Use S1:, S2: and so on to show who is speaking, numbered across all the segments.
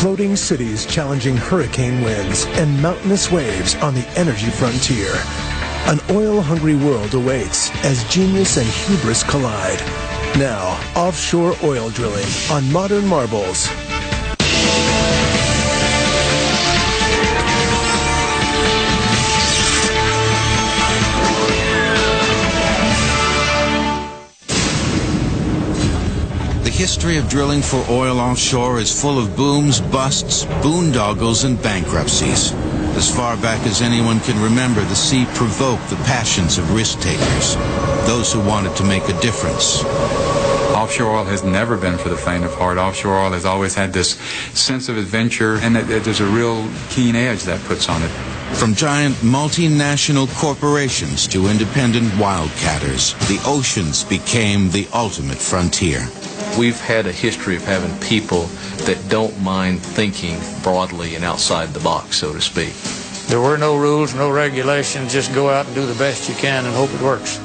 S1: Floating cities challenging hurricane winds and mountainous waves on the energy frontier. An oil-hungry world awaits as genius and hubris collide. Now, offshore oil drilling on modern marbles.
S2: The history of drilling for oil offshore is full of booms, busts, boondoggles, and bankruptcies. As far back as anyone can remember, the sea provoked the passions of risk-takers, those who wanted to make a difference.
S3: Offshore oil has never been for the faint of heart. Offshore oil has always had this sense of adventure, and there's a real keen edge that puts on it.
S2: From giant multinational corporations to independent wildcatters, the oceans became the ultimate frontier.
S4: We've had a history of having people that don't mind thinking broadly and outside the box, so to speak.
S5: There were no rules, no regulations, just go out and do the best you can and hope it works.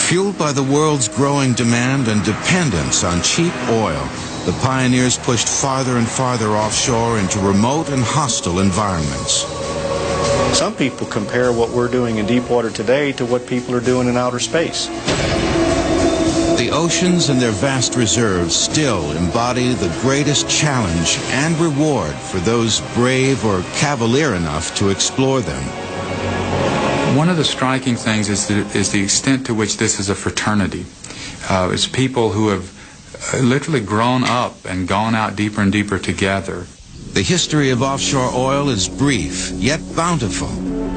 S2: Fueled by the world's growing demand and dependence on cheap oil, the pioneers pushed farther and farther offshore into remote and hostile environments.
S6: Some people compare what we're doing in deep water today to what people are doing in outer space.
S2: The oceans and their vast reserves still embody the greatest challenge and reward for those brave or cavalier enough to explore them.
S3: One of the striking things is the extent to which this is a fraternity. It's people who have literally grown up and gone out deeper and deeper together.
S2: The history of offshore oil is brief, yet bountiful.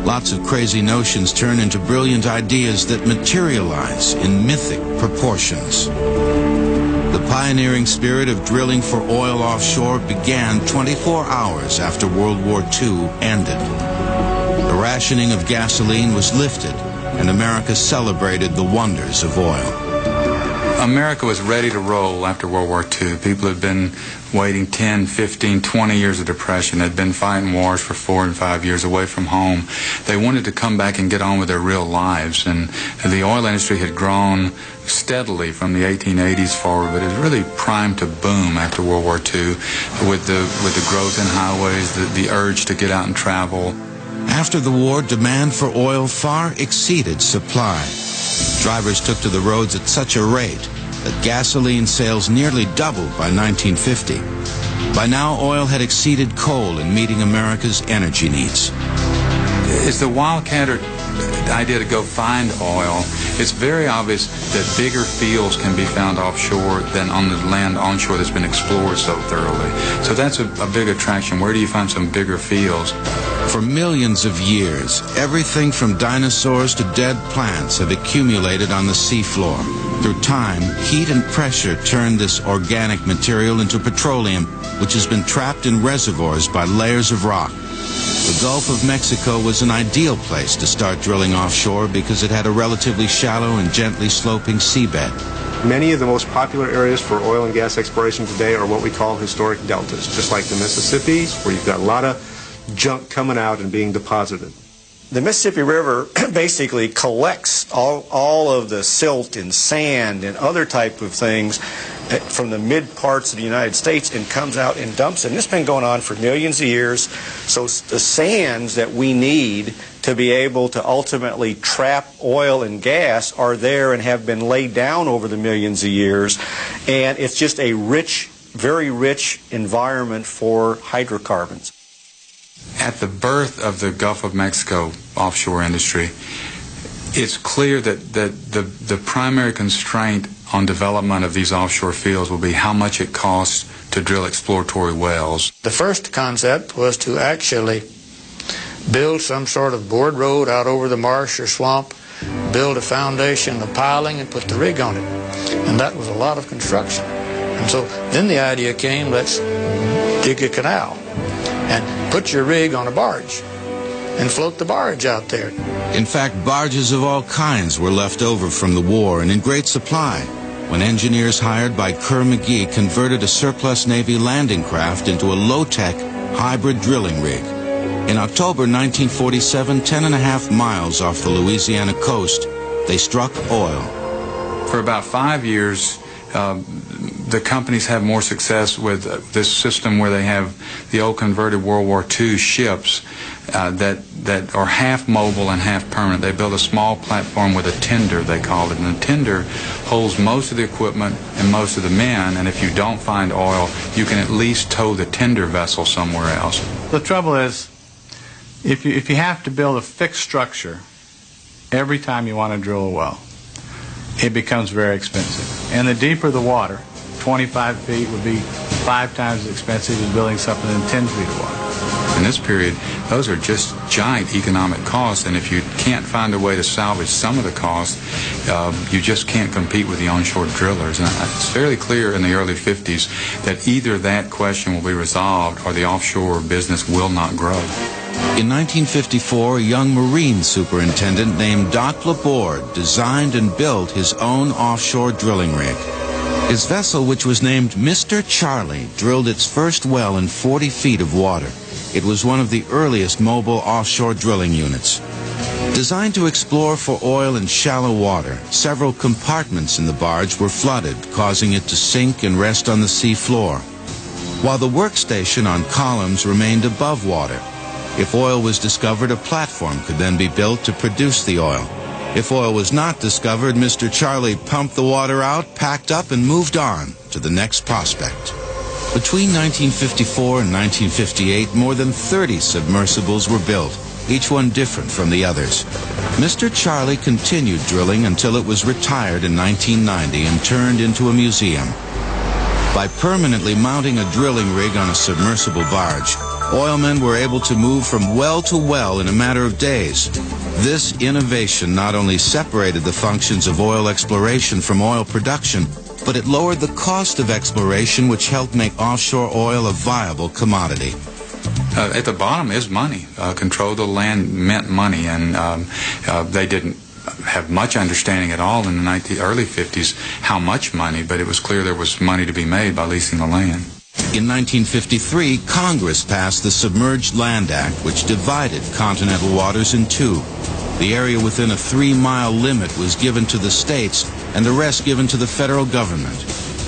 S2: Lots of crazy notions turn into brilliant ideas that materialize in mythic proportions. The pioneering spirit of drilling for oil offshore began 24 hours after World War II ended. The rationing of gasoline was lifted, and America celebrated the wonders of oil.
S3: America was ready to roll after World War II. People had been waiting 10, 15, 20 years of depression. They'd been fighting wars for 4 and 5 years away from home. They wanted to come back and get on with their real lives. And the oil industry had grown steadily from the 1880s forward, but it was really primed to boom after World War II with the growth in highways, the urge to get out and travel.
S2: After the war, demand for oil far exceeded supply. Drivers took to the roads at such a rate that gasoline sales nearly doubled by 1950. By now, oil had exceeded coal in meeting America's energy needs.
S3: It's the wildcatter idea to go find oil. It's very obvious that bigger fields can be found offshore than on the land onshore that's been explored so thoroughly. So that's a big attraction. Where do you find some bigger fields?
S2: For millions of years, everything from dinosaurs to dead plants have accumulated on the seafloor. Through time, heat and pressure turned this organic material into petroleum, which has been trapped in reservoirs by layers of rock. The Gulf of Mexico was an ideal place to start drilling offshore because it had a relatively shallow and gently sloping seabed.
S6: Many of the most popular areas for oil and gas exploration today are what we call historic deltas, just like the Mississippi, where you've got a lot of junk coming out and being deposited. The Mississippi River basically collects all of the silt and sand and other type of things from the mid parts of the United States and comes out and dumps it. And this has been going on for millions of years. So the sands that we need to be able to ultimately trap oil and gas are there and have been laid down over the millions of years. And it's just a rich, very rich environment for hydrocarbons.
S3: At the birth of the Gulf of Mexico offshore industry, it's clear that the primary constraint on development of these offshore fields will be how much it costs to drill exploratory wells.
S5: The first concept was to actually build some sort of board road out over the marsh or swamp, build a foundation, a piling, and put the rig on it. And that was a lot of construction. And so then the idea came, let's dig a canal and put your rig on a barge and float the barge out there.
S2: In fact, barges of all kinds were left over from the war and in great supply when engineers hired by Kerr McGee converted a surplus Navy landing craft into a low-tech hybrid drilling rig. In October 1947, 10.5 miles off the Louisiana coast, they struck oil.
S3: For about 5 years, the companies have more success with this system where they have the old converted World War II ships that are half mobile and half permanent. They build a small platform with a tender, they call it, and the tender holds most of the equipment and most of the men, and if you don't find oil, you can at least tow the tender vessel somewhere else.
S7: The trouble is, if you have to build a fixed structure every time you want to drill a well, it becomes very expensive. And the deeper the water, 25 feet would be 5 times as expensive as building something in 10 feet of water.
S3: In this period, those are just giant economic costs, and if you can't find a way to salvage some of the costs, you just can't compete with the onshore drillers. And it's fairly clear in the early 50s that either that question will be resolved or the offshore business will not grow.
S2: In 1954, a young Marine superintendent named Doc Laborde designed and built his own offshore drilling rig. His vessel, which was named Mr. Charlie, drilled its first well in 40 feet of water. It was one of the earliest mobile offshore drilling units. Designed to explore for oil in shallow water, several compartments in the barge were flooded, causing it to sink and rest on the sea floor, while the workstation on columns remained above water. If oil was discovered, a platform could then be built to produce the oil. If oil was not discovered, Mr. Charlie pumped the water out, packed up, and moved on to the next prospect. Between 1954 and 1958, more than 30 submersibles were built, each one different from the others. Mr. Charlie continued drilling until it was retired in 1990 and turned into a museum. By permanently mounting a drilling rig on a submersible barge, oilmen were able to move from well to well in a matter of days. This innovation not only separated the functions of oil exploration from oil production, but it lowered the cost of exploration, which helped make offshore oil a viable commodity.
S3: At the bottom is money. Control of the land meant money, and they didn't have much understanding at all in the early 50s how much money, but it was clear there was money to be made by leasing the land.
S2: In 1953, Congress passed the Submerged Land Act, which divided continental waters in two. The area within a 3-mile limit was given to the states, and the rest given to the federal government.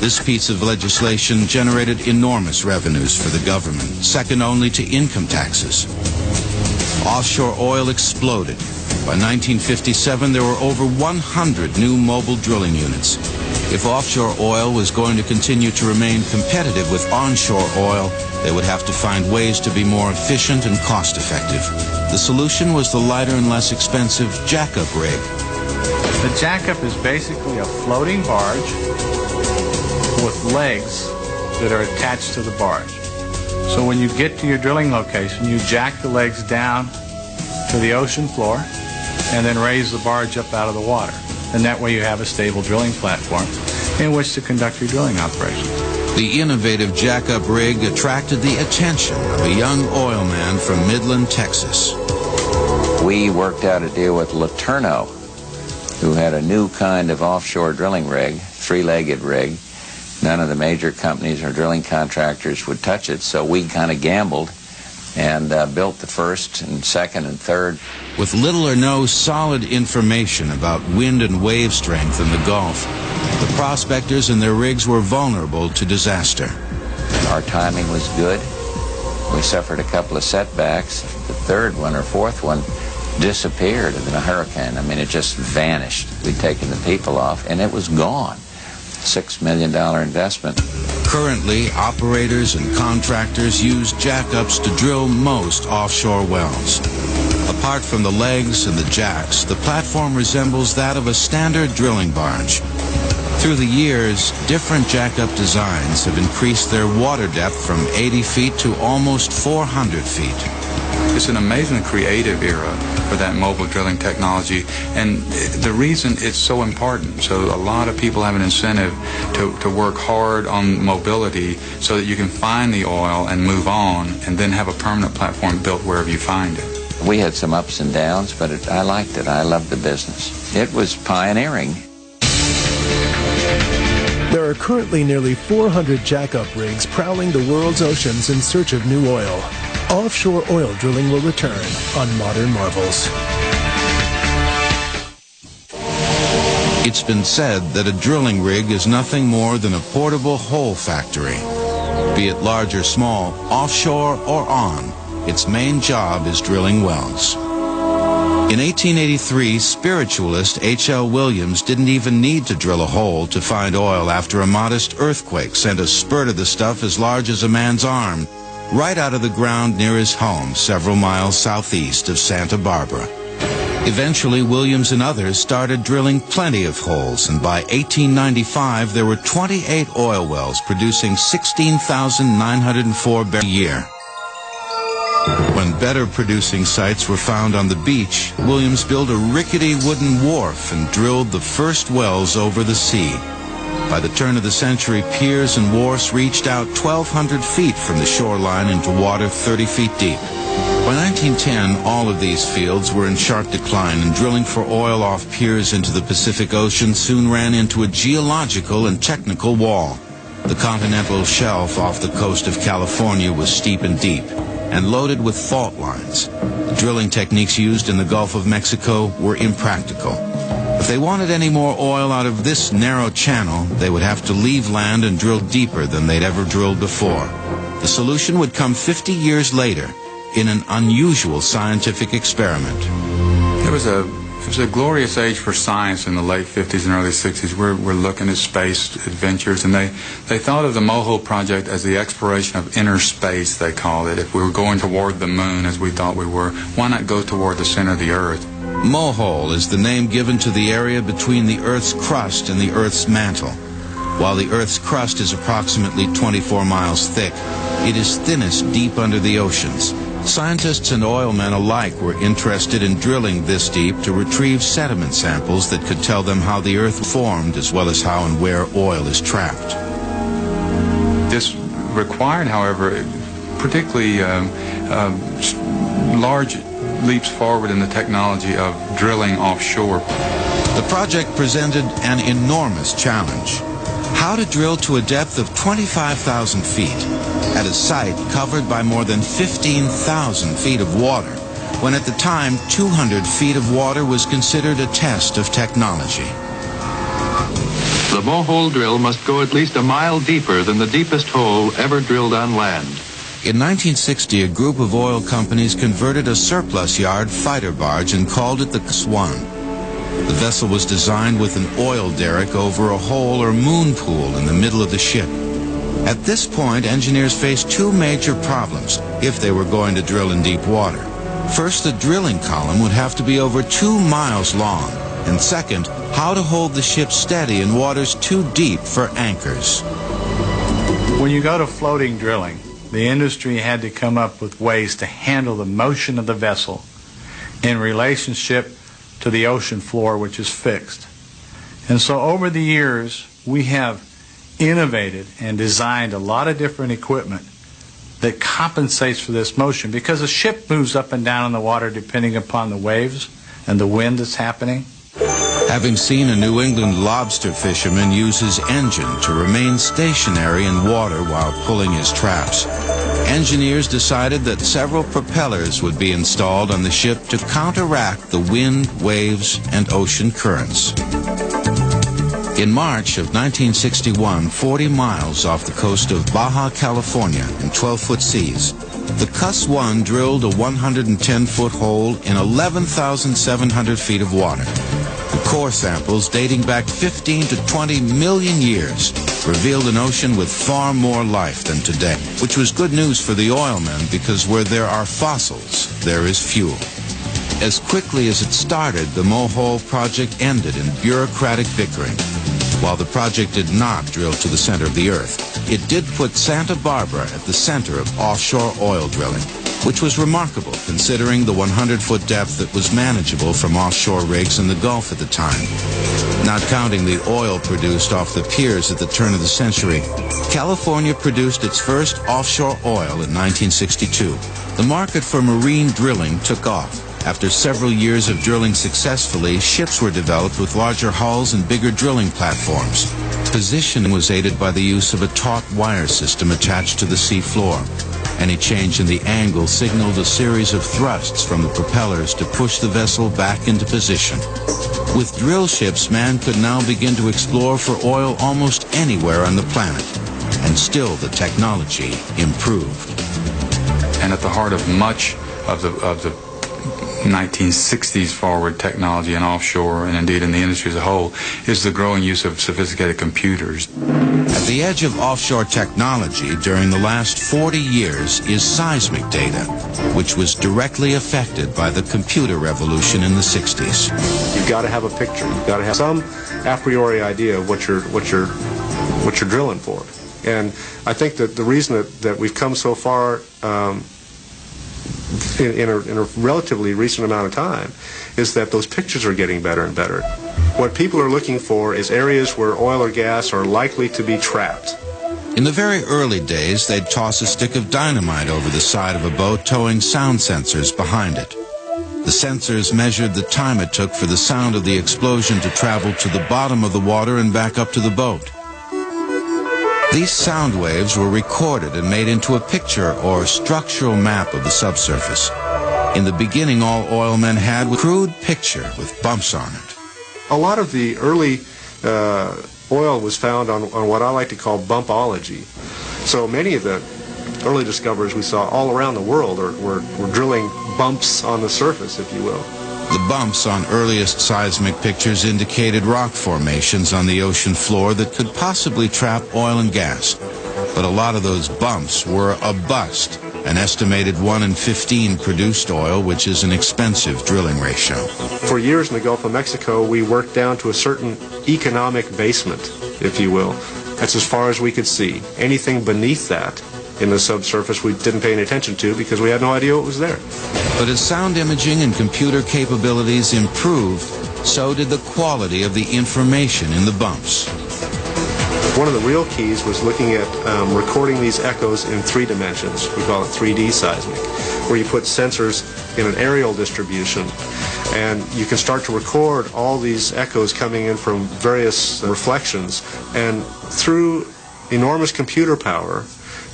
S2: This piece of legislation generated enormous revenues for the government, second only to income taxes. Offshore oil exploded. By 1957, there were over 100 new mobile drilling units. If offshore oil was going to continue to remain competitive with onshore oil, they would have to find ways to be more efficient and cost-effective. The solution was the lighter and less expensive jack-up rig.
S7: The jack-up is basically a floating barge with legs that are attached to the barge. So when you get to your drilling location, you jack the legs down to the ocean floor and then raise the barge up out of the water. And that way you have a stable drilling platform in which to conduct your drilling operations.
S2: The innovative jack-up rig attracted the attention of a young oilman from Midland, Texas.
S8: We worked out a deal with Letourneau, who had a new kind of offshore drilling rig, 3-legged rig. None of the major companies or drilling contractors would touch it, so we kind of gambled and built the first and second and third.
S2: With little or no solid information about wind and wave strength in the Gulf, the prospectors and their rigs were vulnerable to disaster.
S8: Our timing was good. We suffered a couple of setbacks. The third one or fourth one disappeared in a hurricane. I mean, it just vanished. We'd taken the people off, and it was gone. $6 million investment.
S2: Currently, operators and contractors use jackups to drill most offshore wells. Apart from the legs and the jacks, the platform resembles that of a standard drilling barge. Through the years, different jackup designs have increased their water depth from 80 feet to almost 400 feet.
S3: It's an amazingly creative era for that mobile drilling technology, and the reason it's so important, so a lot of people have an incentive to work hard on mobility so that you can find the oil and move on and then have a permanent platform built wherever you find it.
S8: We had some ups and downs, but I liked it. I loved the business. It was pioneering.
S1: There are currently nearly 400 jackup rigs prowling the world's oceans in search of new oil. Offshore oil drilling will return on Modern Marvels.
S2: It's been said that a drilling rig is nothing more than a portable hole factory. Be it large or small, offshore or on, its main job is drilling wells. In 1883, spiritualist H.L. Williams didn't even need to drill a hole to find oil after a modest earthquake sent a spurt of the stuff as large as a man's arm right out of the ground near his home several miles southeast of Santa Barbara. Eventually, Williams and others started drilling plenty of holes, and by 1895, there were 28 oil wells producing 16,904 barrels a year. When better producing sites were found on the beach, Williams built a rickety wooden wharf and drilled the first wells over the sea. By the turn of the century, piers and wharfs reached out 1,200 feet from the shoreline into water 30 feet deep. By 1910, all of these fields were in sharp decline, and drilling for oil off piers into the Pacific Ocean soon ran into a geological and technical wall. The continental shelf off the coast of California was steep and deep, and loaded with fault lines. The drilling techniques used in the Gulf of Mexico were impractical. If they wanted any more oil out of this narrow channel, they would have to leave land and drill deeper than they'd ever drilled before. The solution would come 50 years later in an unusual scientific experiment.
S3: It was a glorious age for science in the late 50s and early 60s. We're looking at space adventures, and they thought of the Mohole project as the exploration of inner space, they called it. If we were going toward the moon, as we thought we were, why not go toward the center of the Earth?
S2: Mohole is the name given to the area between the Earth's crust and the Earth's mantle. While the Earth's crust is approximately 24 miles thick, it is thinnest deep under the oceans. Scientists and oilmen alike were interested in drilling this deep to retrieve sediment samples that could tell them how the Earth formed, as well as how and where oil is trapped.
S3: This required, however, particularly large leaps forward in the technology of drilling offshore.
S2: The project presented an enormous challenge. How to drill to a depth of 25,000 feet at a site covered by more than 15,000 feet of water, when at the time 200 feet of water was considered a test of technology.
S9: The Mohole drill must go at least a mile deeper than the deepest hole ever drilled on land.
S2: In 1960, a group of oil companies converted a surplus yard fighter barge and called it the Swan. The vessel was designed with an oil derrick over a hole or moon pool in the middle of the ship. At this point, engineers faced two major problems if they were going to drill in deep water. First, the drilling column would have to be over 2 miles long, and second, how to hold the ship steady in waters too deep for anchors.
S7: When you go to floating drilling, the industry had to come up with ways to handle the motion of the vessel in relationship to the ocean floor, which is fixed. And so over the years, we have innovated and designed a lot of different equipment that compensates for this motion, because a ship moves up and down in the water depending upon the waves and the wind that's happening.
S2: Having seen a New England lobster fisherman use his engine to remain stationary in water while pulling his traps, engineers decided that several propellers would be installed on the ship to counteract the wind, waves, and ocean currents. In March of 1961, 40 miles off the coast of Baja California in 12-foot seas, the Cuss 1 drilled a 110-foot hole in 11,700 feet of water. The core samples, dating back 15 to 20 million years, revealed an ocean with far more life than today, which was good news for the oilmen, because where there are fossils, there is fuel. As quickly as it started, the Mohole project ended in bureaucratic bickering. While the project did not drill to the center of the Earth, it did put Santa Barbara at the center of offshore oil drilling, which was remarkable considering the 100-foot depth that was manageable from offshore rigs in the Gulf at the time. Not counting the oil produced off the piers at the turn of the century, California produced its first offshore oil in 1962. The market for marine drilling took off. After several years of drilling successfully, ships were developed with larger hulls and bigger drilling platforms. Positioning was aided by the use of a taut wire system attached to the sea floor. Any change in the angle signaled a series of thrusts from the propellers to push the vessel back into position. With drill ships, man could now begin to explore for oil almost anywhere on the planet, and still the technology improved.
S3: And at the heart of much of the 1960s forward technology in offshore, and indeed in the industry as a whole, is the growing use of sophisticated computers.
S2: At the edge of offshore technology during the last 40 years is seismic data, which was directly affected by the computer revolution in the 60s.
S6: You've got to have a picture. You've got to have some a priori idea of what you're drilling for. And I think that the reason that we've come so far in a relatively recent amount of time is that those pictures are getting better and better. What people are looking for is areas where oil or gas are likely to be trapped.
S2: In the very early days, they'd toss a stick of dynamite over the side of a boat towing sound sensors behind it. The sensors measured the time it took for the sound of the explosion to travel to the bottom of the water and back up to the boat. These sound waves were recorded and made into a picture or structural map of the subsurface. In the beginning, all oilmen had was a crude picture with bumps on it.
S6: A lot of the early oil was found on what I like to call bumpology. So many of the early discoveries we saw all around the world were drilling bumps on the surface, if you will.
S2: The bumps on earliest seismic pictures indicated rock formations on the ocean floor that could possibly trap oil and gas. But a lot of those bumps were a bust, an estimated 1 in 15 produced oil, which is an expensive drilling ratio.
S6: For years in the Gulf of Mexico, we worked down to a certain economic basement, if you will. That's as far as we could see. Anything beneath that in the subsurface we didn't pay any attention to because we had no idea what was there.
S2: But as sound imaging and computer capabilities improved, so did the quality of the information in the bumps.
S6: One of the real keys was looking at recording these echoes in 3 dimensions. We call it 3D seismic, where you put sensors in an aerial distribution and you can start to record all these echoes coming in from various reflections, and through enormous computer power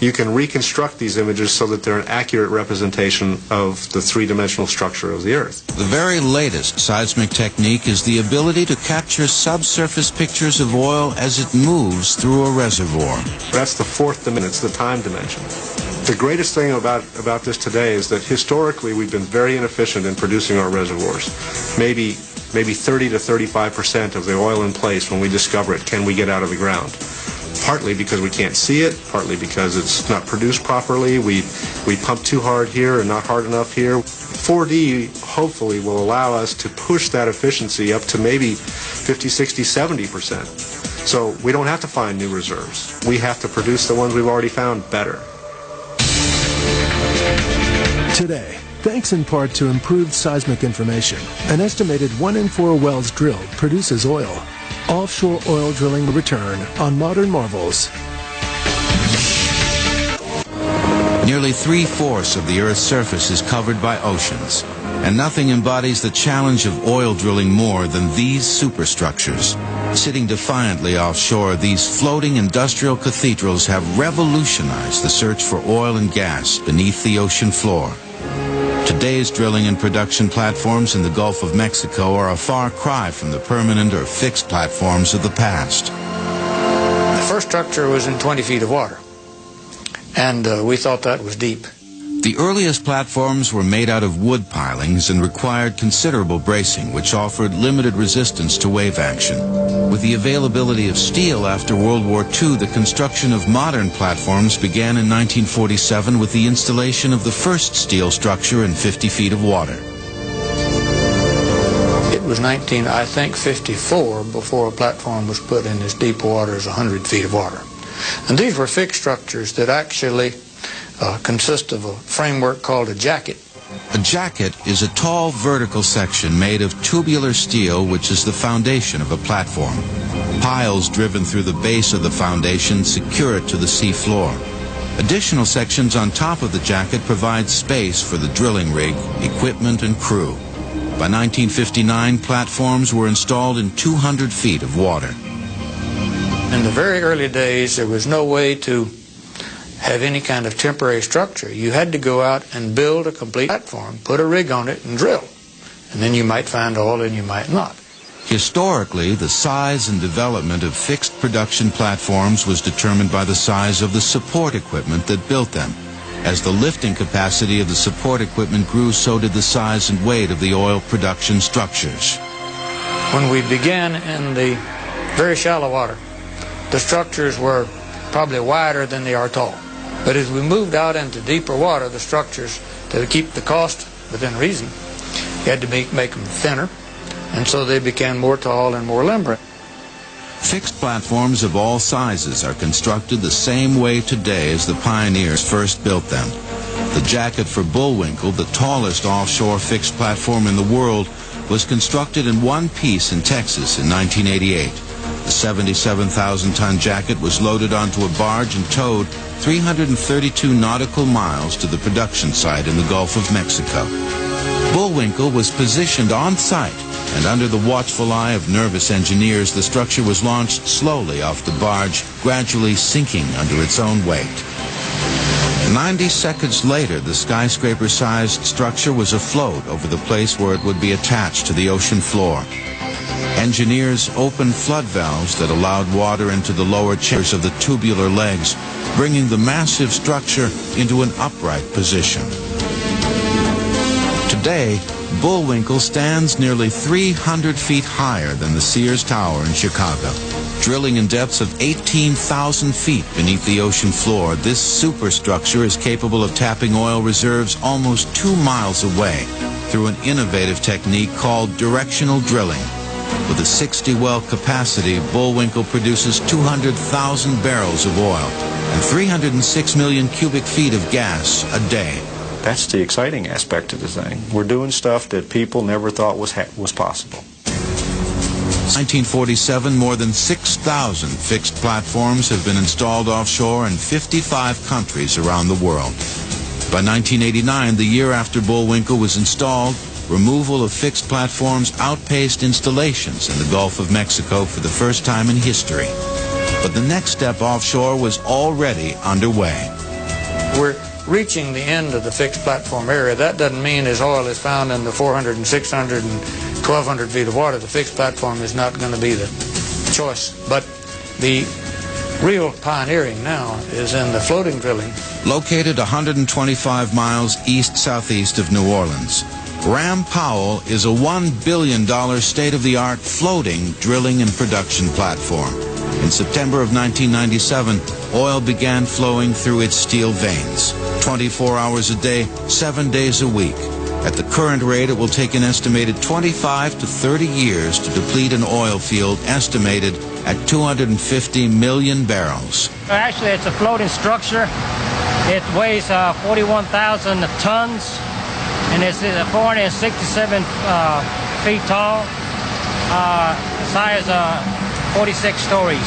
S6: you can reconstruct these images so that they're an accurate representation of the 3-dimensional structure of the Earth.
S2: The very latest seismic technique is the ability to capture subsurface pictures of oil as it moves through a reservoir.
S6: That's the 4th dimension, it's the time dimension. The greatest thing about this today is that historically we've been very inefficient in producing our reservoirs. Maybe 30 to 35% of the oil in place when we discover it can we get out of the ground. Partly because we can't see it, partly because it's not produced properly. We pump too hard here and not hard enough here. 4D hopefully will allow us to push that efficiency up to maybe 50, 60, 70%. So we don't have to find new reserves. We have to produce the ones we've already found better.
S1: Today, thanks in part to improved seismic information, an estimated 1 in 4 wells drilled produces oil. Offshore oil drilling will return on Modern Marvels.
S2: Nearly 3/4 of the Earth's surface is covered by oceans, and nothing embodies the challenge of oil drilling more than these superstructures. Sitting defiantly offshore, these floating industrial cathedrals have revolutionized the search for oil and gas beneath the ocean floor. Today's drilling and production platforms in the Gulf of Mexico are a far cry from the permanent or fixed platforms of the past.
S5: The first structure was in 20 feet of water, and we thought that was deep.
S2: The earliest platforms were made out of wood pilings and required considerable bracing, which offered limited resistance to wave action. With the availability of steel after World War II, the construction of modern platforms began in 1947 with the installation of the first steel structure in 50 feet of water.
S5: It was 1954 before a platform was put in as deep water as 100 feet of water. And these were fixed structures that actually consist of a framework called a jacket.
S2: A jacket is a tall vertical section made of tubular steel, which is the foundation of a platform. Piles driven through the base of the foundation secure it to the sea floor. Additional sections on top of the jacket provide space for the drilling rig, equipment, and crew. By 1959, platforms were installed in 200 feet of water.
S5: In the very early days, there was no way to have any kind of temporary structure. You had to go out and build a complete platform, put a rig on it, and drill. And then you might find oil and you might not.
S2: Historically, the size and development of fixed production platforms was determined by the size of the support equipment that built them. As the lifting capacity of the support equipment grew, so did the size and weight of the oil production structures.
S5: When we began in the very shallow water, the structures were probably wider than they are tall. But as we moved out into deeper water, the structures, to keep the cost within reason, you had to make them thinner, and so they became more tall and more limber.
S2: Fixed platforms of all sizes are constructed the same way today as the pioneers first built them. The jacket for Bullwinkle, the tallest offshore fixed platform in the world, was constructed in one piece in Texas in 1988. The 77,000-ton jacket was loaded onto a barge and towed 332 nautical miles to the production site in the Gulf of Mexico. Bullwinkle was positioned on site, and under the watchful eye of nervous engineers, the structure was launched slowly off the barge, gradually sinking under its own weight. 90 seconds later, the skyscraper-sized structure was afloat over the place where it would be attached to the ocean floor. Engineers opened flood valves that allowed water into the lower chambers of the tubular legs, bringing the massive structure into an upright position. Today, Bullwinkle stands nearly 300 feet higher than the Sears Tower in Chicago. Drilling in depths of 18,000 feet beneath the ocean floor, this superstructure is capable of tapping oil reserves almost 2 miles away through an innovative technique called directional drilling. With a 60-well capacity, Bullwinkle produces 200,000 barrels of oil and 306 million cubic feet of gas a day.
S6: That's the exciting aspect of the thing. We're doing stuff that people never thought was possible.
S2: Since 1947, more than 6,000 fixed platforms have been installed offshore in 55 countries around the world. By 1989, the year after Bullwinkle was installed, removal of fixed platforms outpaced installations in the Gulf of Mexico for the first time in history. But the next step offshore was already underway.
S5: We're reaching the end of the fixed platform area. That doesn't mean as oil is found in the 400 and 600 and 1,200 feet of water, the fixed platform is not going to be the choice. But the real pioneering now is in the floating drilling.
S2: Located 125 miles east-southeast of New Orleans, Ram Powell is a $1 billion state-of-the-art floating drilling and production platform. In September of 1997, oil began flowing through its steel veins, 24 hours a day, 7 days a week. At the current rate, it will take an estimated 25 to 30 years to deplete an oil field estimated at 250 million barrels.
S10: Actually, it's a floating structure. It weighs 41,000 tons, and it's 467 feet tall, as high as 46 stories.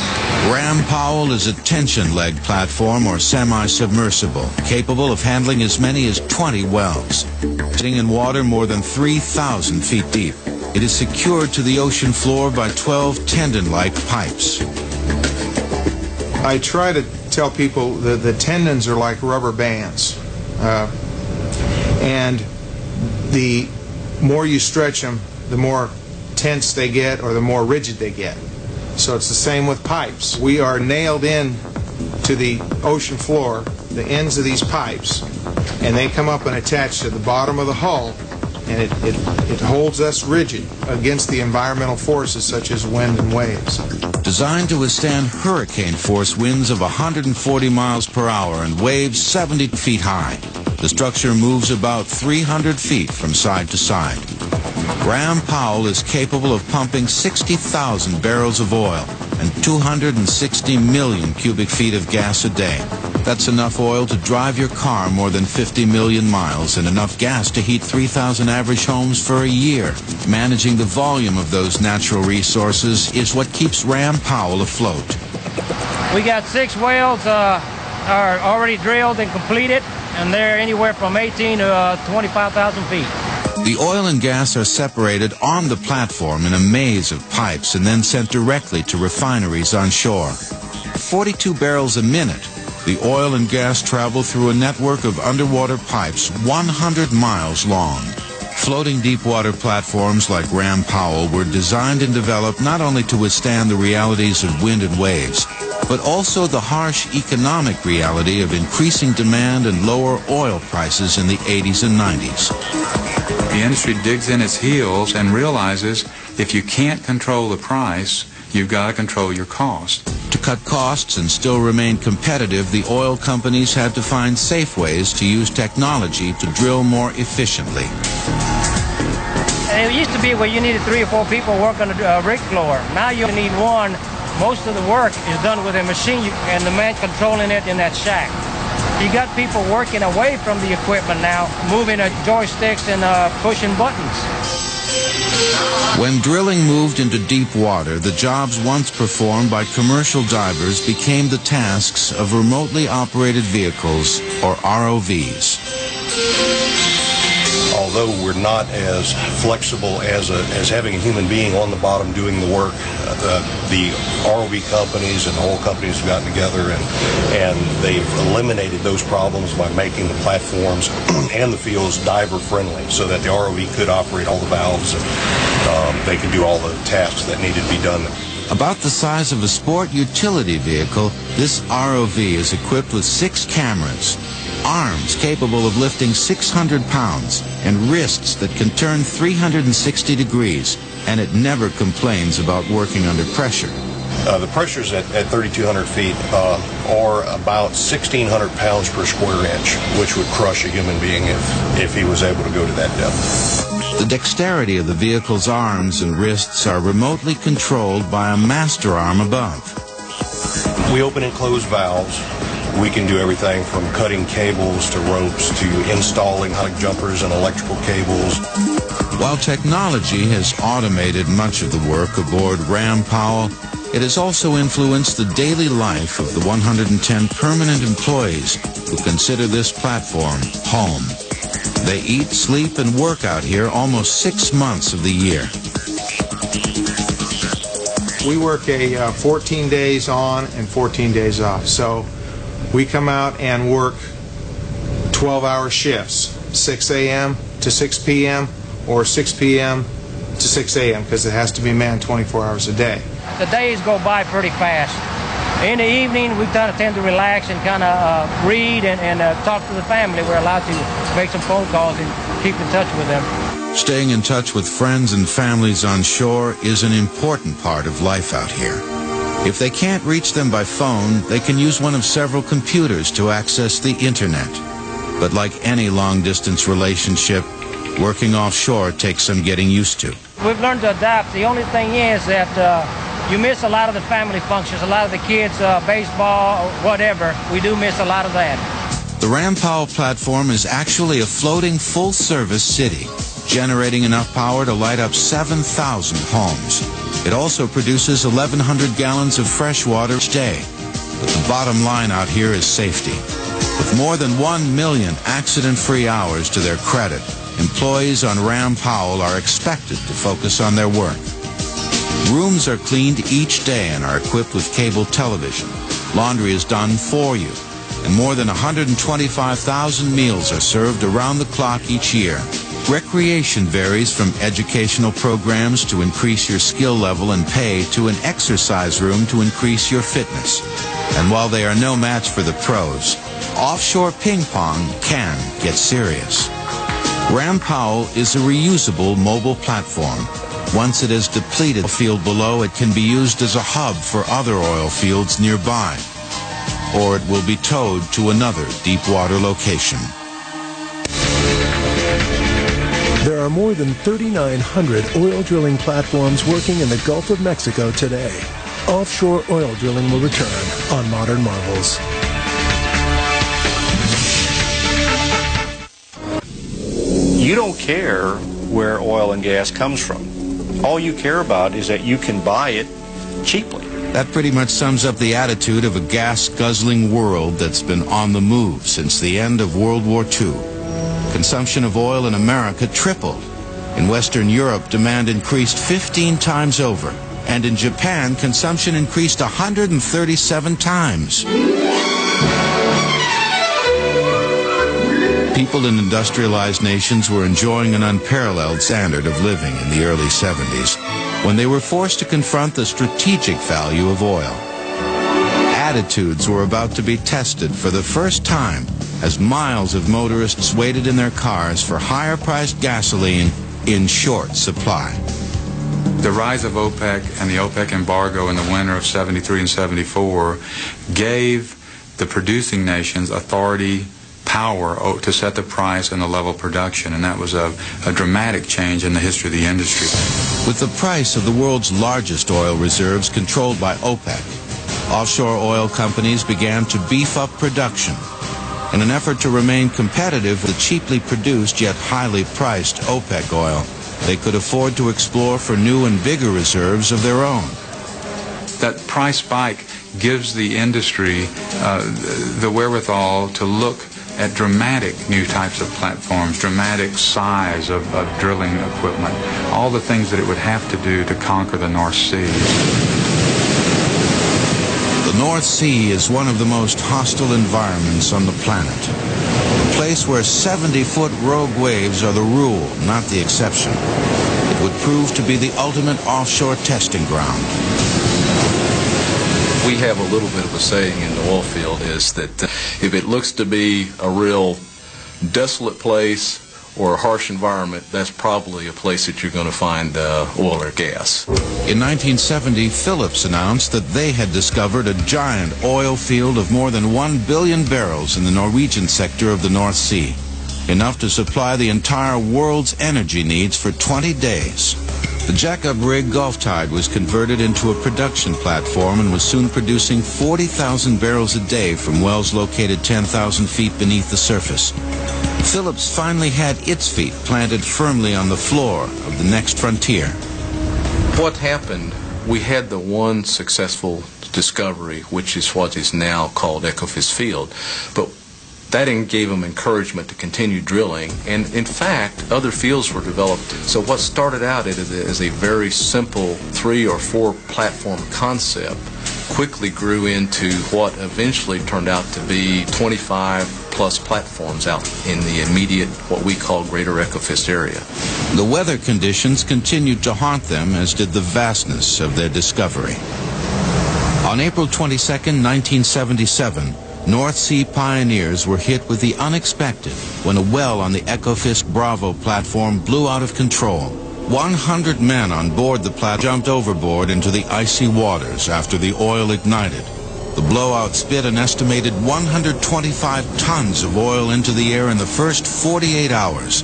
S2: Ram Powell is a tension leg platform or semi-submersible, capable of handling as many as 20 wells. Sitting in water more than 3,000 feet deep, it is secured to the ocean floor by 12 tendon-like pipes.
S11: I try to tell people that the tendons are like rubber bands, and the more you stretch them, the more tense they get or the more rigid they get. So it's the same with pipes. We are nailed in to the ocean floor, the ends of these pipes, and they come up and attach to the bottom of the hull, and it holds us rigid against the environmental forces such as wind and waves.
S2: Designed to withstand hurricane force winds of 140 miles per hour and waves 70 feet high, the structure moves about 300 feet from side to side. Ram Powell is capable of pumping 60,000 barrels of oil and 260 million cubic feet of gas a day. That's enough oil to drive your car more than 50 million miles and enough gas to heat 3,000 average homes for a year. Managing the volume of those natural resources is what keeps Ram Powell afloat.
S10: We got 6 wells are already drilled and completed, and they're anywhere from 18 to 25,000 feet.
S2: The oil and gas are separated on the platform in a maze of pipes and then sent directly to refineries on shore. 42 barrels a minute the oil and gas travel through a network of underwater pipes 100 miles long. Floating deepwater platforms like Ram Powell were designed and developed not only to withstand the realities of wind and waves, but also the harsh economic reality of increasing demand and lower oil prices in the 80s and 90s.
S3: The industry digs in its heels and realizes if you can't control the price, you've got to control your cost.
S2: To cut costs and still remain competitive, the oil companies had to find safe ways to use technology to drill more efficiently.
S10: And it used to be where you needed 3 or 4 people work on a rig floor. Now you need one. Most of the work is done with a machine and the man controlling it in that shack. You got people working away from the equipment now, moving joysticks and pushing buttons.
S2: When drilling moved into deep water, the jobs once performed by commercial divers became the tasks of remotely operated vehicles, or ROVs.
S12: Although we're not as flexible as having a human being on the bottom doing the work, the ROV companies and oil companies have gotten together and they've eliminated those problems by making the platforms and the fields diver friendly so that the ROV could operate all the valves and they could do all the tasks that needed to be done.
S2: About the size of a sport utility vehicle, this ROV is equipped with 6 cameras, arms capable of lifting 600 pounds, and wrists that can turn 360 degrees, and it never complains about working under pressure.
S12: The pressures at 3,200 feet are about 1,600 pounds per square inch, which would crush a human being if he was able to go to that depth.
S2: The dexterity of the vehicle's arms and wrists are remotely controlled by a master arm above.
S12: We open and close valves. We can do everything from cutting cables to ropes to installing hydraulic jumpers and electrical cables.
S2: While technology has automated much of the work aboard Ram Powell, it has also influenced the daily life of the 110 permanent employees who consider this platform home. They eat, sleep, and work out here almost 6 months of the year.
S11: We work 14 days on and 14 days off. So we come out and work 12-hour shifts, 6 a.m. to 6 p.m. or 6 p.m. to 6 a.m. because it has to be manned 24 hours a day.
S10: The days go by pretty fast. In the evening, we kind of tend to relax and kind of read and talk to the family. We're allowed to make some phone calls and keep in touch with them.
S2: Staying in touch with friends and families on shore is an important part of life out here. If they can't reach them by phone, they can use one of several computers to access the internet. But like any long-distance relationship, working offshore takes some getting used to.
S10: We've learned to adapt. The only thing is that you miss a lot of the family functions, a lot of the kids, baseball, or whatever. We do miss a lot of that.
S2: The Ram Powell platform is actually a floating full-service city, generating enough power to light up 7,000 homes. It also produces 1,100 gallons of fresh water each day. But the bottom line out here is safety. With more than 1 million accident-free hours to their credit, employees on Ram Powell are expected to focus on their work. Rooms are cleaned each day and are equipped with cable television. Laundry is done for you, and more than 125,000 meals are served around the clock each year. Recreation varies from educational programs to increase your skill level and pay to an exercise room to increase your fitness. And while they are no match for the pros, offshore ping pong can get serious. Ram Powell is a reusable mobile platform. Once it has depleted the field below, it can be used as a hub for other oil fields nearby, or it will be towed to another deep water location.
S1: There are more than 3,900 oil drilling platforms working in the Gulf of Mexico today. Offshore oil drilling will return on Modern Marvels.
S13: You don't care where oil and gas comes from. All you care about is that you can buy it cheaply.
S2: That pretty much sums up the attitude of a gas-guzzling world that's been on the move since the end of World War II. Consumption of oil in America tripled. In Western Europe, demand increased 15 times over. And in Japan, consumption increased 137 times. People in industrialized nations were enjoying an unparalleled standard of living in the early 70s when they were forced to confront the strategic value of oil. Attitudes were about to be tested for the first time as miles of motorists waited in their cars for higher-priced gasoline in short supply.
S3: The rise of OPEC and the OPEC embargo in the winter of 73 and 74 gave the producing nations authority, power to set the price and the level of production, and that was a dramatic change in the history of the industry.
S2: With the price of the world's largest oil reserves controlled by OPEC, offshore oil companies began to beef up production. In an effort to remain competitive with cheaply produced yet highly priced OPEC oil, they could afford to explore for new and bigger reserves of their own.
S3: That price spike gives the industry the wherewithal to look at dramatic new types of platforms, dramatic size of drilling equipment, all the things that it would have to do to conquer the North Sea.
S2: The North Sea is one of the most hostile environments on the planet. A place where 70-foot rogue waves are the rule, not the exception. It would prove to be the ultimate offshore testing ground.
S4: We have a little bit of a saying in the oil field is that if it looks to be a real desolate place or a harsh environment, that's probably a place that you're going to find oil or gas.
S2: In 1970, Phillips announced that they had discovered a giant oil field of more than 1 billion barrels in the Norwegian sector of the North Sea, enough to supply the entire world's energy needs for 20 days. The jackup rig Gulf Tide was converted into a production platform and was soon producing 40,000 barrels a day from wells located 10,000 feet beneath the surface. Phillips finally had its feet planted firmly on the floor of the next frontier.
S4: What happened, we had the one successful discovery, which is what is now called Ekofisk Field, but that gave them encouragement to continue drilling, and in fact, other fields were developed. So what started out as a very simple 3 or 4 platform concept quickly grew into what eventually turned out to be 25 plus platforms out in the immediate, what we call Greater Ekofisk area.
S2: The weather conditions continued to haunt them, as did the vastness of their discovery. On April 22, 1977, North Sea pioneers were hit with the unexpected when a well on the Ekofisk Bravo platform blew out of control. 100 men on board the platform jumped overboard into the icy waters after the oil ignited. The blowout spit an estimated 125 tons of oil into the air in the first 48 hours.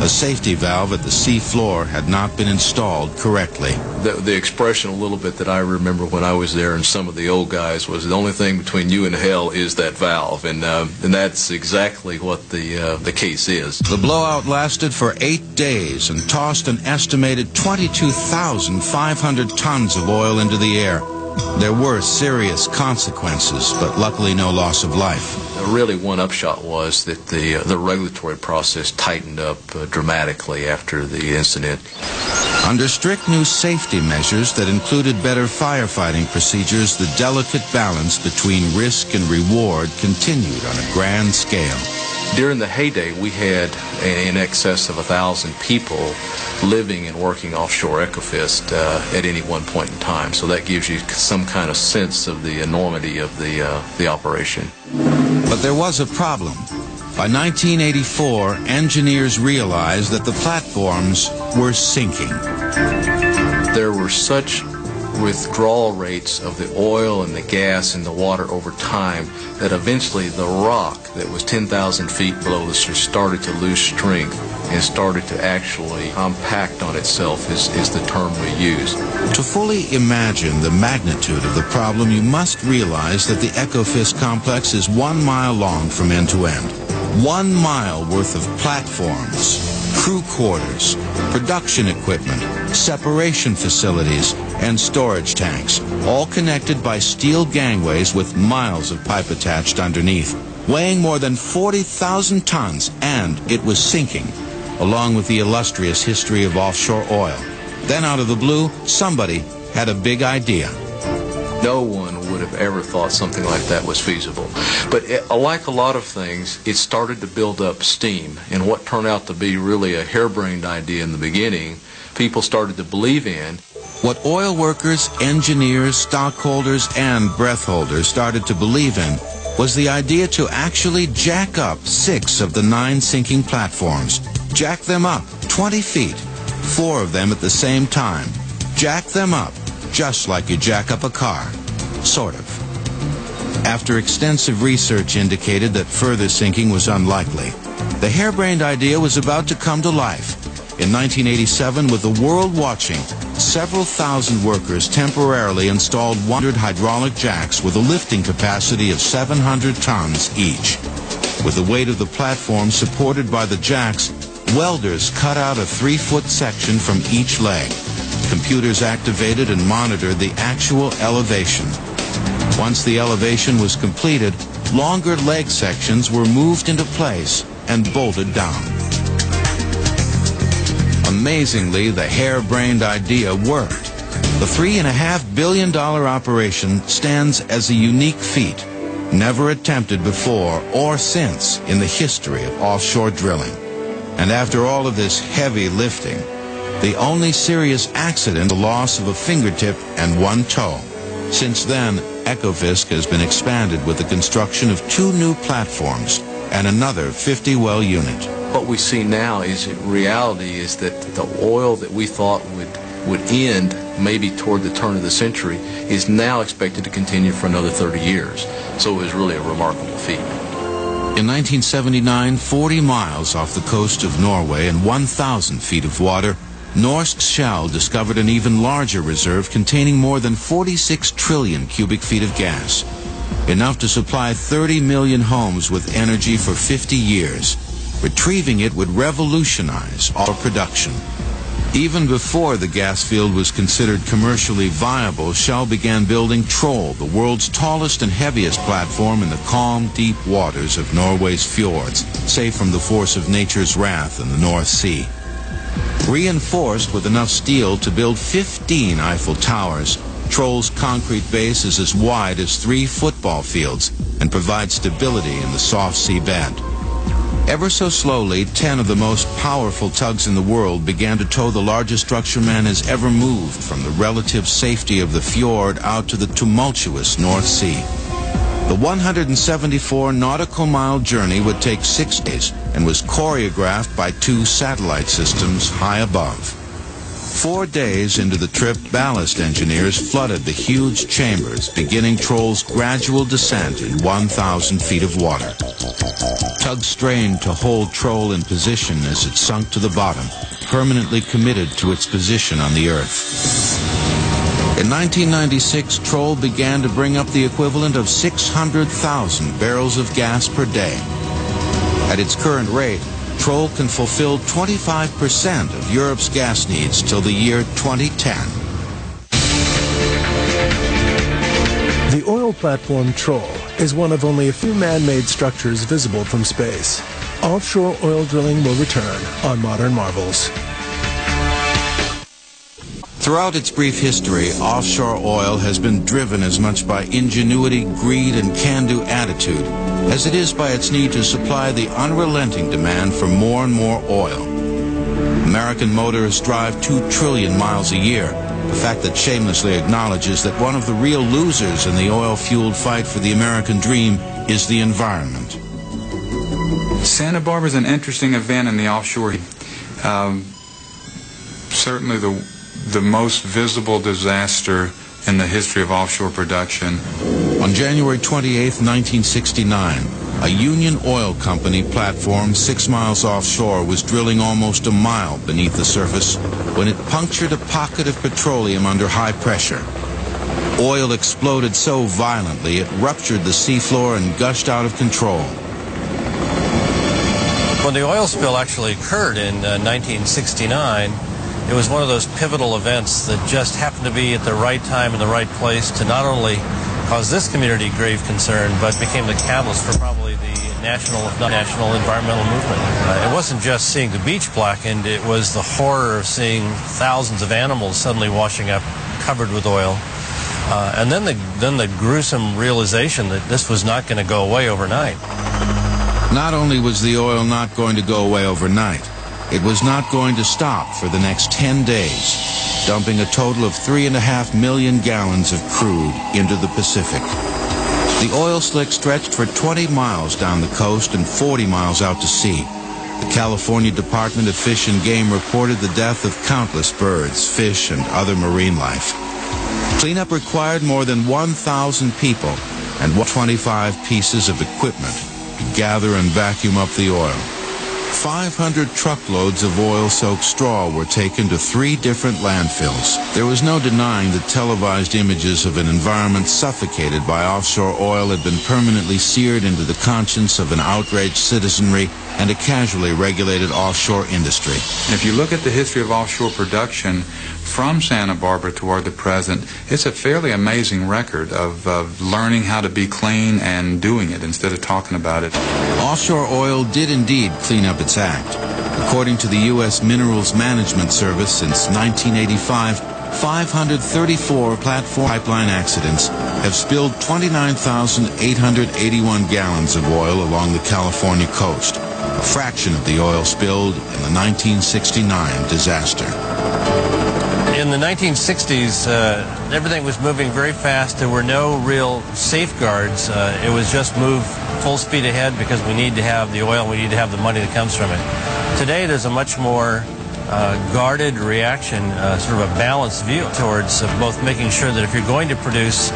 S2: A safety valve at the sea floor had not been installed correctly.
S4: The expression a little bit that I remember when I was there and some of the old guys was the only thing between you and hell is that valve, and that's exactly what the case is.
S2: The blowout lasted for 8 days and tossed an estimated 22,500 tons of oil into the air. There were serious consequences, but luckily no loss of life.
S4: Really, one upshot was that the regulatory process tightened up dramatically after the incident.
S2: Under strict new safety measures that included better firefighting procedures, the delicate balance between risk and reward continued on a grand scale.
S4: During the heyday, we had in excess of 1,000 people living and working offshore Ekofisk at any one point in time. So that gives you some kind of sense of the enormity of the operation.
S2: But there was a problem. By 1984, engineers realized that the platforms were sinking.
S4: There were such withdrawal rates of the oil and the gas in the water over time that eventually the rock that was 10,000 feet below the surface started to lose strength and started to actually compact on itself is the term we use.
S2: To fully imagine the magnitude of the problem, you must realize that the Ekofisk complex is 1 mile long from end to end. 1 mile worth of platforms, crew quarters, production equipment, separation facilities, and storage tanks, all connected by steel gangways with miles of pipe attached underneath, weighing more than 40,000 tons, and it was sinking, along with the illustrious history of offshore oil. Then out of the blue, somebody had a big idea.
S4: No one would have have ever thought something like that was feasible. But like a lot of things, it started to build up steam, and what turned out to be really a harebrained idea in the beginning, people started to believe in.
S2: What oil workers, engineers, stockholders, and breath holders started to believe in was the idea to actually jack up 6 of the 9 sinking platforms. Jack them up 20 feet, 4 of them at the same time. Jack them up, just like you jack up a car. Sort of. After extensive research indicated that further sinking was unlikely, the harebrained idea was about to come to life. In 1987, with the world watching, several thousand workers temporarily installed 100 hydraulic jacks with a lifting capacity of 700 tons each. With the weight of the platform supported by the jacks, welders cut out a 3-foot section from each leg. Computers activated and monitored the actual elevation. Once the elevation was completed, longer leg sections were moved into place and bolted down. Amazingly, the harebrained idea worked. The $3.5 billion operation stands as a unique feat, never attempted before or since in the history of offshore drilling. And after all of this heavy lifting, the only serious accident, the loss of a fingertip and 1 toe. Since then, Ekofisk has been expanded with the construction of 2 new platforms and another 50-well unit.
S4: What we see now is, in reality, is that the oil that we thought would end maybe toward the turn of the century is now expected to continue for another 30 years. So it was really a remarkable feat.
S2: In 1979, 40 miles off the coast of Norway and 1,000 feet of water, Norsk Shell discovered an even larger reserve containing more than 46 trillion cubic feet of gas, enough to supply 30 million homes with energy for 50 years. Retrieving it would revolutionize oil production. Even before the gas field was considered commercially viable, Shell began building Troll, the world's tallest and heaviest platform in the calm, deep waters of Norway's fjords, safe from the force of nature's wrath in the North Sea. Reinforced with enough steel to build 15 Eiffel Towers, Troll's concrete base is as wide as 3 football fields and provides stability in the soft sea bed. Ever so slowly, 10 of the most powerful tugs in the world began to tow the largest structure man has ever moved from the relative safety of the fjord out to the tumultuous North Sea. The 174 nautical mile journey would take 6 days and was choreographed by 2 satellite systems high above. 4 days into the trip, ballast engineers flooded the huge chambers, beginning Troll's gradual descent in 1,000 feet of water. Tugs strained to hold Troll in position as it sunk to the bottom, permanently committed to its position on the Earth. In 1996, Troll began to bring up the equivalent of 600,000 barrels of gas per day. At its current rate, Troll can fulfill 25% of Europe's gas needs till the year 2010.
S1: The oil platform Troll is one of only a few man-made structures visible from space. Offshore oil drilling will return on Modern Marvels.
S2: Throughout its brief history, offshore oil has been driven as much by ingenuity, greed, and can-do attitude as it is by its need to supply the unrelenting demand for more and more oil. American motorists drive 2 trillion miles a year, a fact that shamelessly acknowledges that one of the real losers in the oil-fueled fight for the American dream is the environment.
S3: Santa Barbara is an interesting event in the offshore. Certainly the most visible disaster in the history of offshore production.
S2: On January 28, 1969, a Union Oil Company platform 6 miles offshore was drilling almost a mile beneath the surface when it punctured a pocket of petroleum under high pressure. Oil exploded so violently it ruptured the seafloor and gushed out of control.
S14: When the oil spill actually occurred in 1969, it was one of those pivotal events that just happened to be at the right time in the right place to not only cause this community grave concern, but became the catalyst for probably the national, if not national, environmental movement. It wasn't just seeing the beach blackened, it was the horror of seeing thousands of animals suddenly washing up covered with oil. And then the gruesome realization that this was not going to go away overnight.
S2: Not only was the oil not going to go away overnight, it was not going to stop for the next 10 days, dumping a total of 3.5 million gallons of crude into the Pacific. The oil slick stretched for 20 miles down the coast and 40 miles out to sea. The California Department of Fish and Game reported the death of countless birds, fish, and other marine life. Cleanup required more than 1,000 people and 25 pieces of equipment to gather and vacuum up the oil. 500 truckloads of oil-soaked straw were taken to 3 different landfills. There was no denying that televised images of an environment suffocated by offshore oil had been permanently seared into the conscience of an outraged citizenry and a casually regulated offshore industry.
S3: If you look at the history of offshore production from Santa Barbara toward the present, it's a fairly amazing record of learning how to be clean and doing it instead of talking about it.
S2: Offshore oil did indeed clean up its act. According to the U.S. Minerals Management Service, since 1985, 534 platform pipeline accidents have spilled 29,881 gallons of oil along the California coast, a fraction of the oil spilled in the 1969 disaster.
S14: In the 1960s, everything was moving very fast. There were no real safeguards. It was just move full speed ahead because we need to have the oil, we need to have the money that comes from it. Today, there's a much more guarded reaction, sort of a balanced view towards both making sure that if you're going to produce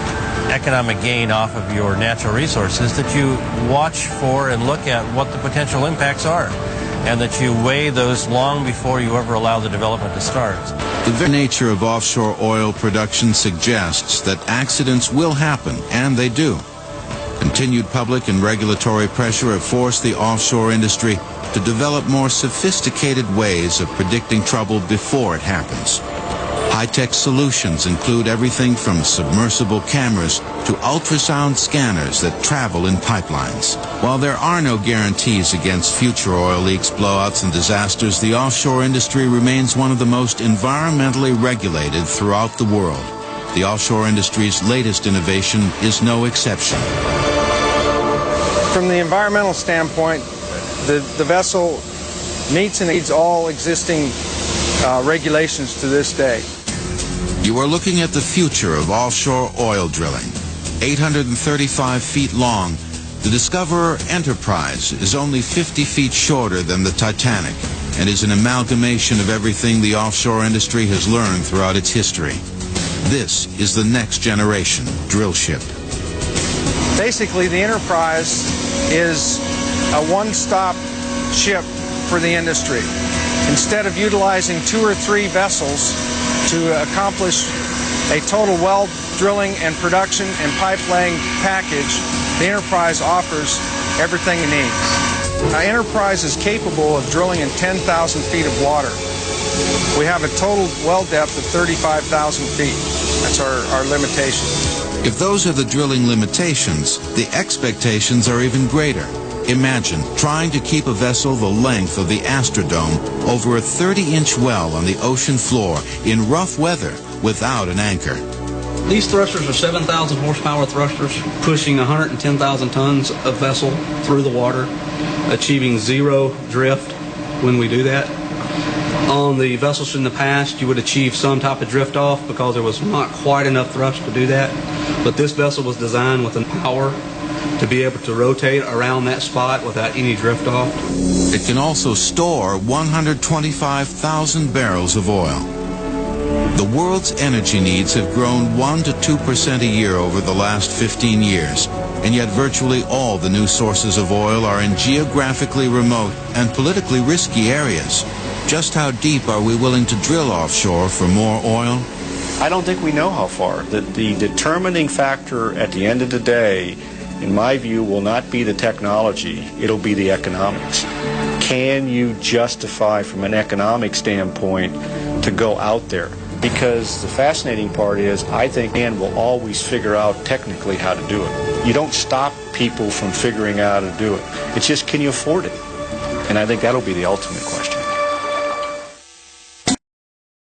S14: economic gain off of your natural resources, that you watch for and look at what the potential impacts are, and that you weigh those long before you ever allow the development to start.
S2: The very nature of offshore oil production suggests that accidents will happen, and they do. Continued public and regulatory pressure have forced the offshore industry to develop more sophisticated ways of predicting trouble before it happens. High-tech solutions include everything from submersible cameras to ultrasound scanners that travel in pipelines. While there are no guarantees against future oil leaks, blowouts, and disasters, the offshore industry remains one of the most environmentally regulated throughout the world. The offshore industry's latest innovation is no exception.
S15: From the environmental standpoint, the vessel meets and exceeds all existing regulations to this day.
S2: You are looking at the future of offshore oil drilling. 835 feet long, the Discoverer Enterprise is only 50 feet shorter than the Titanic and is an amalgamation of everything the offshore industry has learned throughout its history. This is the next generation drill ship.
S15: Basically, the Enterprise is a one-stop ship for the industry. Instead of utilizing 2 or 3 vessels to accomplish a total well drilling and production and pipe laying package, the Enterprise offers everything it needs. Now, Enterprise is capable of drilling in 10,000 feet of water. We have a total well depth of 35,000 feet. That's our limitation.
S2: If those are the drilling limitations, the expectations are even greater. Imagine trying to keep a vessel the length of the Astrodome over a 30-inch well on the ocean floor in rough weather without an anchor.
S16: These thrusters are 7,000 horsepower thrusters, pushing 110,000 tons of vessel through the water, achieving 0 drift when we do that. On the vessels in the past, you would achieve some type of drift off because there was not quite enough thrust to do that. But this vessel was designed with the power to be able to rotate around that spot without any drift off.
S2: It can also store 125,000 barrels of oil. The world's energy needs have grown 1 to 2% a year over the last 15 years, and yet virtually all the new sources of oil are in geographically remote and politically risky areas. Just how deep are we willing to drill offshore for more oil?
S13: I don't think we know how far. The determining factor at the end of the day, in my view, will not be the technology, it'll be the economics. Can you justify from an economic standpoint to go out there? Because the fascinating part is, I think man will always figure out technically how to do it. You don't stop people from figuring out how to do it. It's just, can you afford it? And I think that'll be the ultimate question.